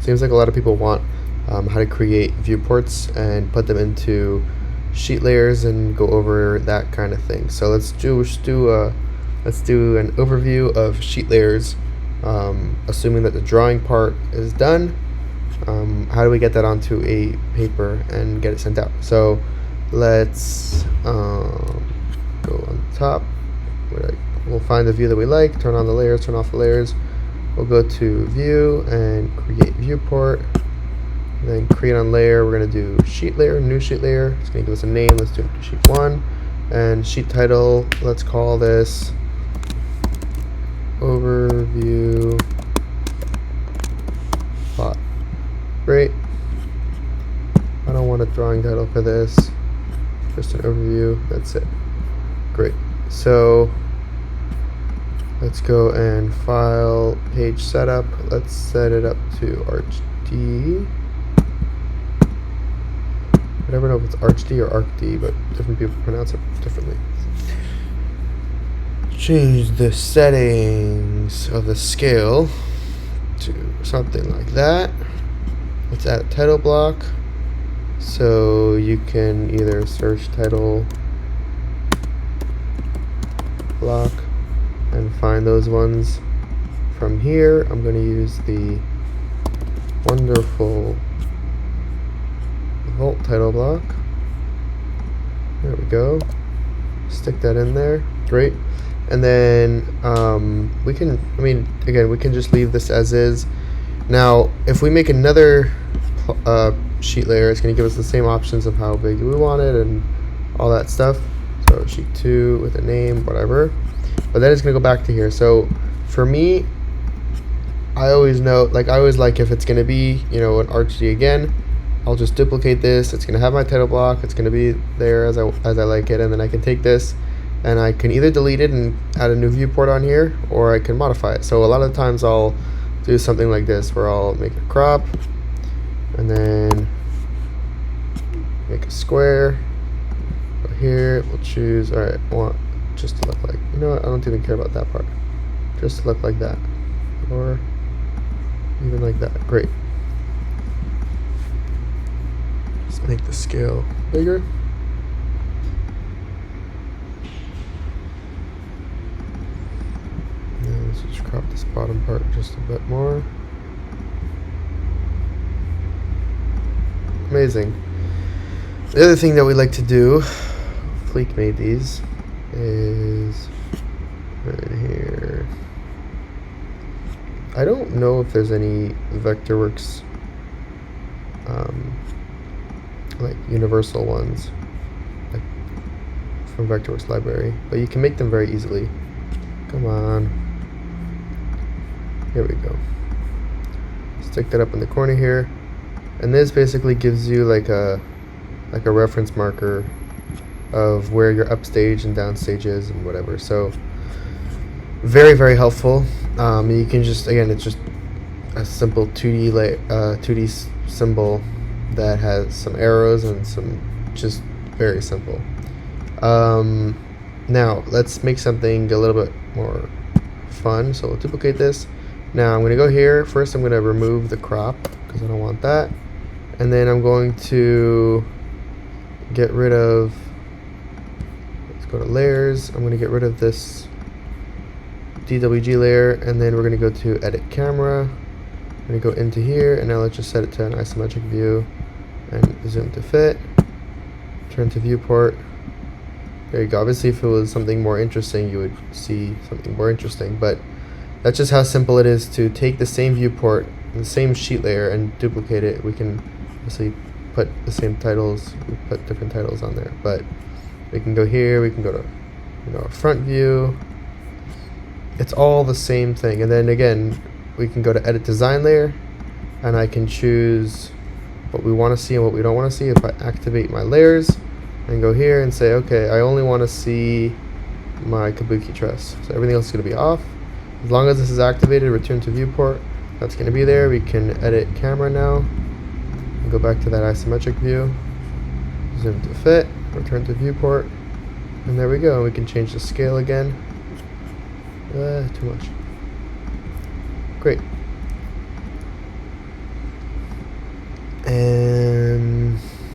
seems like a lot of people want how to create viewports and put them into sheet layers and go over that kind of thing. So let's do an overview of sheet layers, assuming that the drawing part is done. How do we get that onto a paper and get it sent out? So let's go on top. We'll find the view that we like, turn on the layers, turn off the layers. We'll go to view and create viewport. Then create on layer, we're going to do sheet layer, new sheet layer. It's going to give us a name. Let's do sheet 1. And sheet title, let's call this overview plot. Great. I don't want a drawing title for this, just an overview. That's it. Great. So let's go and file page setup. Let's set it up to ArchD. I never know if it's ArchD or ArcD, but different people pronounce it differently. Change the settings of the scale to something like that. Let's add a title block. So you can either search title block and find those ones from here. I'm going to use the wonderful Volt title block. There we go. Stick that in there. Great. And then we can, again, we can just leave this as is. Now, if we make another sheet layer, it's going to give us the same options of how big we want it and all that stuff. So sheet 2 with a name, whatever. But then it's going to go back to here. So for me, I always know, I always like if it's going to be, an ArchD again, I'll just duplicate this. It's going to have my title block. It's going to be there as I like it. And then I can take this and I can either delete it and add a new viewport on here, or I can modify it. So a lot of times I'll do something like this where I'll make a crop and then make a square. Go here, we'll choose, all right, I want just to look like, I don't even care about that part. Just to look like that, or even like that. Great. Let's make the scale bigger. And let's just crop this bottom part just a bit more. Amazing. The other thing that we like to do, Fleek made these, is right here. I don't know if there's any Vectorworks like universal ones like from Vectorworks library, but you can make them very easily. Come on. Here we go. Stick that up in the corner here. And this basically gives you like a reference marker of where your upstage and downstage is and whatever. So very, very helpful. You can just, again, it's just a simple 2D symbol that has some arrows and some, just very simple. Now let's make something a little bit more fun. So we'll duplicate this. Now I'm going to go here. First I'm going to remove the crop because I don't want that. And then I'm going to get rid of, let's go to layers. I'm going to get rid of this DWG layer, and then we're going to go to edit camera. I'm going to go into here, and now let's just set it to an isometric view and zoom to fit. Turn to viewport. There you go. Obviously, if it was something more interesting, you would see something more interesting, but that's just how simple it is to take the same viewport, the same sheet layer, and duplicate it. We can obviously put the same titles, we put different titles on there, but we can go here, we can go to a front view. It's all the same thing. And then again, we can go to edit design layer, and I can choose what we want to see and what we don't want to see. If I activate my layers and go here and say, okay, I only want to see my kabuki truss, so everything else is going to be off. As long as this is activated, return to viewport, that's going to be there. We can edit camera now, go back to that isometric view, zoom to fit, return to viewport, and there we go. We can change the scale again. Too much. Great.